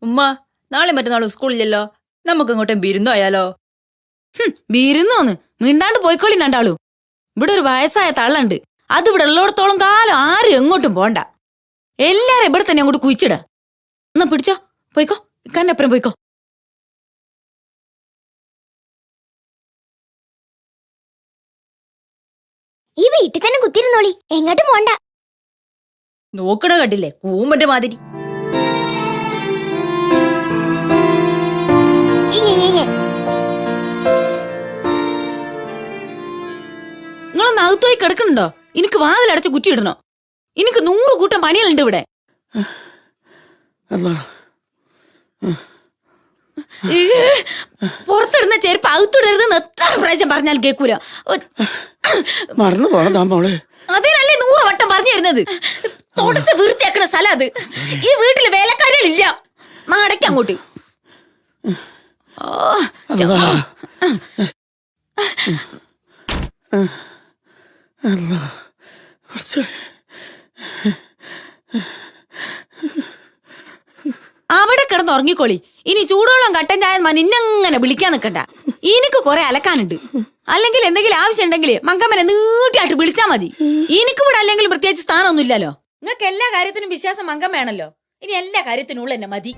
ഉമ്മ നാളെ മറ്റന്നാളും സ്കൂളിലല്ലോ, നമുക്ക് ഇങ്ങോട്ടും ബിരുന്നു ആയാലോ? ബിരുന്നോന്ന് മിണ്ടാണ്ട് പോയിക്കോളി രണ്ടാളൂ. ഇവിടെ ഒരു വയസ്സായ തള്ളുണ്ട്, അത് ഇവിടെ ഉള്ളിടത്തോളം കാലം ആരും എങ്ങോട്ടും പോണ്ട. എല്ലാരും ഇവിടെ തന്നെ അങ്ങോട്ട് കുഴിച്ചിട. എന്നാ പിടിച്ചോ, പോയിക്കോ, കന്നപ്പുറം പോയിക്കോ. ഈ വീട്ടിൽ തന്നെ കുത്തിരുന്നോളി, എങ്ങോട്ടും പോണ്ട. നോക്കണ കണ്ടില്ലേ കൂമ്പന്റെ മാതിരി. നിങ്ങളൊന്ന് അകത്തുപോയി കിടക്കണുണ്ടോ? എനിക്ക് വാതിലടച്ച് കുറ്റിയിടണോ? എനിക്ക് 100 കൂട്ടം പണികളുണ്ട് ഇവിടെ. പുറത്തിടുന്ന ചെരുപ്പ് അകത്തിടരുതെന്ന് എത്ര പ്രാവശ്യം പറഞ്ഞാൽ കേൾക്കൂല. മറന്നു പോണതാ മോളെ. അതിനല്ലേ 100 വട്ടം പറഞ്ഞു തരുന്നത്. തുടച്ച് വൃത്തിയാക്കണ സ്ഥലം അത്. ഈ വീട്ടില് വേലക്കാരികളില്ല. നടക്ക അങ്ങോട്ട്. അവിടെ കിടന്ന് ഉറങ്ങിക്കോളി. ഇനി ചൂടുവെള്ളം കട്ടൻ ചായ ഇന്നങ്ങനെ വിളിക്കാൻ നിൽക്കണ്ട. എനിക്ക് കുറെ അലക്കാനുണ്ട്. അല്ലെങ്കിൽ എന്തെങ്കിലും ആവശ്യം ഉണ്ടെങ്കിൽ മങ്കമ്മനെ നീട്ടിയായിട്ട് വിളിച്ചാ മതി. എനിക്കിവിടെ അല്ലെങ്കിലും പ്രത്യേകിച്ച് സ്ഥാനമൊന്നും ഇല്ലല്ലോ. നിങ്ങൾക്ക് എല്ലാ കാര്യത്തിനും വിശ്വാസം മങ്കമ്മയാണല്ലോ. ഇനി എല്ലാ കാര്യത്തിനും ഉള്ള എന്നെ മതി.